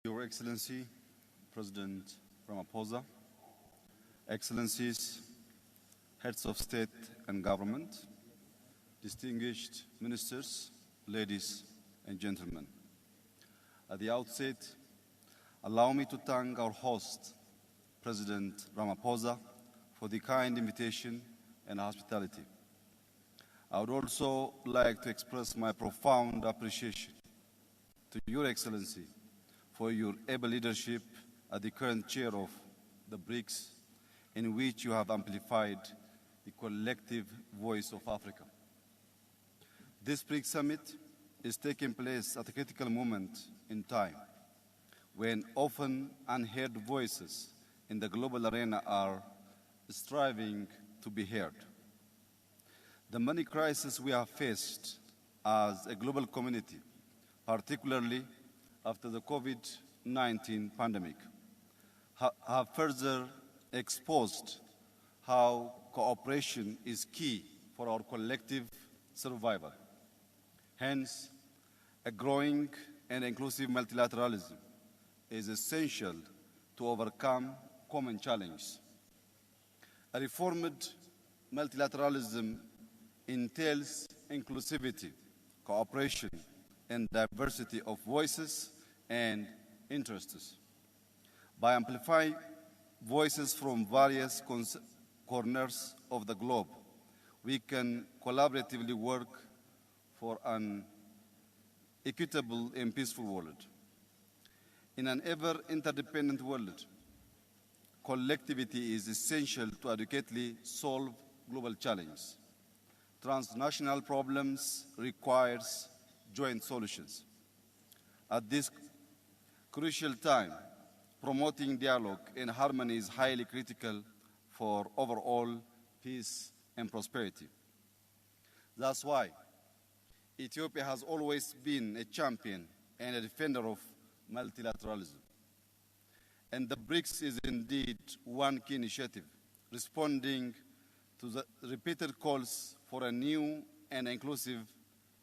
Your Excellency, President Ramaphosa, Excellencies, Heads of State and Government, distinguished ministers, ladies and gentlemen. At the outset, allow me to thank our host, President Ramaphosa, for the kind invitation and hospitality. I would also like to express my profound appreciation to Your Excellency for your able leadership as the current chair of the BRICS, in which you have amplified the collective voice of Africa. This BRICS Summit is taking place at a critical moment in time, when often unheard voices in the global arena are striving to be heard. The many crises we have faced as a global community, particularly after the COVID-19 pandemic, have further exposed how cooperation is key for our collective survival. Hence, a growing and inclusive multilateralism is essential to overcome common challenges. A reformed multilateralism entails inclusivity, cooperation, and diversity of voices and interests. By amplifying voices from various corners of the globe, we can collaboratively work for an equitable and peaceful world. In an ever-interdependent world, collectivity is essential to adequately solve global challenges. Transnational problems requires joint solutions. At this crucial time, promoting dialogue and harmony is highly critical for overall peace and prosperity. That's why Ethiopia has always been a champion and a defender of multilateralism. And the BRICS is indeed one key initiative, responding to the repeated calls for a new and inclusive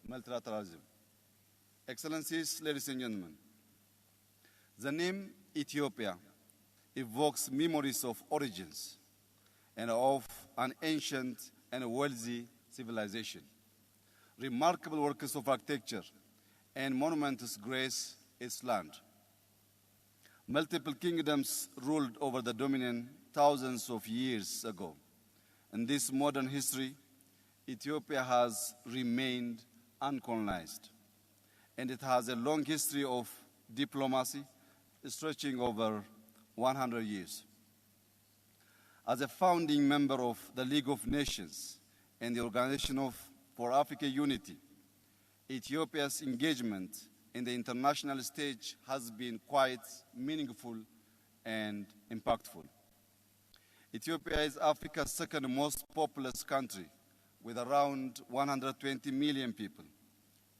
multilateralism. Excellencies, ladies and gentlemen, the name Ethiopia evokes memories of origins and of an ancient and wealthy civilization. Remarkable works of architecture and monuments grace its land. Multiple kingdoms ruled over the dominion thousands of years ago. In this modern history, Ethiopia has remained uncolonized, and it has a long history of diplomacy stretching over 100 years. As a founding member of the League of Nations and the Organization for African Unity, Ethiopia's engagement in the international stage has been quite meaningful and impactful. Ethiopia is Africa's second most populous country, with around 120 million people,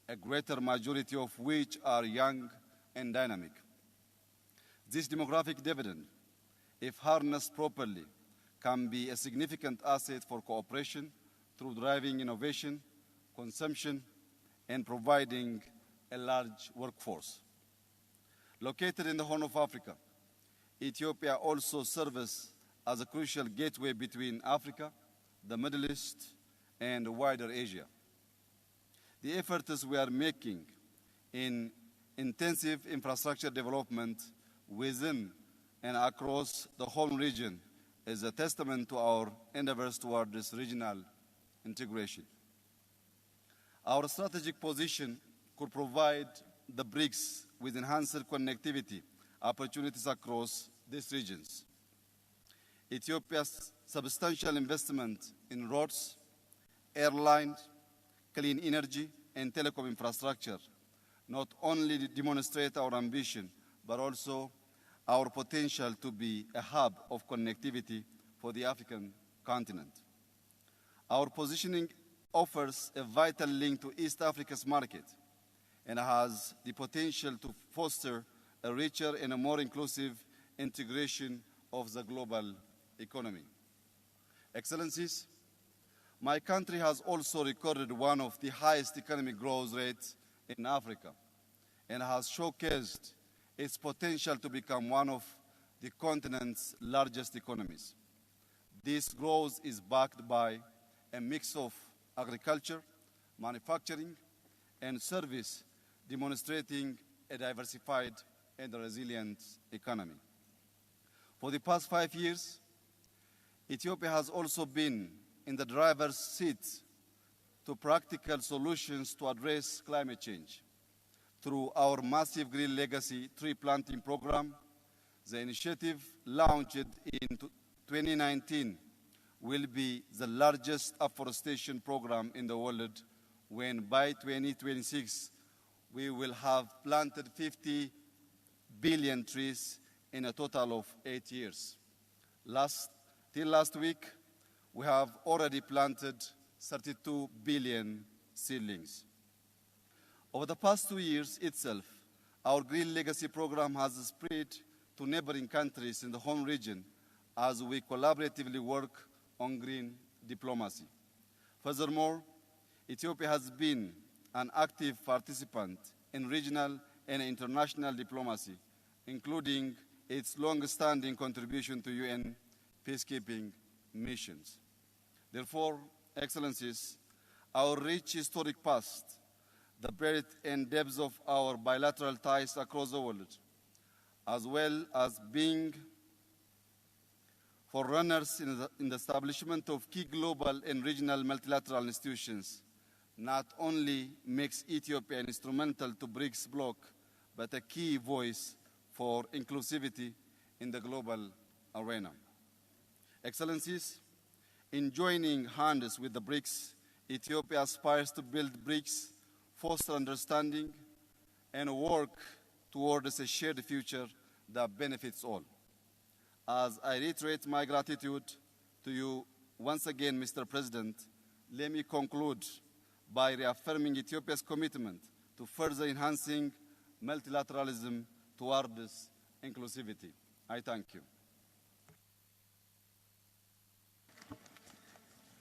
a greater majority of which are young and dynamic. This demographic dividend, if harnessed properly, can be a significant asset for cooperation through driving innovation, consumption, and providing a large workforce. Located in the Horn of Africa, Ethiopia also serves as a crucial gateway between Africa, the Middle East, and wider Asia. The efforts we are making in intensive infrastructure development within and across the whole region is a testament to our endeavors toward this regional integration. Our strategic position could provide the BRICS with enhanced connectivity opportunities across these regions. Ethiopia's substantial investment in roads, airlines, clean energy, and telecom infrastructure not only demonstrate our ambition, but also our potential to be a hub of connectivity for the African continent. Our positioning offers a vital link to East Africa's market and has the potential to foster a richer and a more inclusive integration of the global economy. Excellencies, my country has also recorded one of the highest economic growth rates in Africa and has showcased its potential to become one of the continent's largest economies. This growth is backed by a mix of agriculture, manufacturing, and service, demonstrating a diversified and resilient economy. For the past 5 years, Ethiopia has also been in the driver's seat to practical solutions to address climate change. Through our massive Green Legacy tree planting program, the initiative launched in 2019 will be the largest afforestation program in the world, when by 2026 we will have planted 50 billion trees in a total of 8 years. Till last week, we have already planted 32 billion seedlings. Over the past 2 years itself, our Green Legacy program has spread to neighboring countries in the home region as we collaboratively work on green diplomacy. Furthermore, Ethiopia has been an active participant in regional and international diplomacy, including its long-standing contribution to UN peacekeeping missions. Therefore, Excellencies, our rich historic past, the breadth and depth of our bilateral ties across the world, as well as being forerunners in the establishment of key global and regional multilateral institutions, not only makes Ethiopia instrumental to BRICS bloc, but a key voice for inclusivity in the global arena. Excellencies, in joining hands with the BRICS, Ethiopia aspires to build BRICS, foster understanding, and work towards a shared future that benefits all. As I reiterate my gratitude to you once again, Mr. President, let me conclude by reaffirming Ethiopia's commitment to further enhancing multilateralism towards inclusivity. I thank you.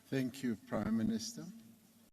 Thank you, Prime Minister.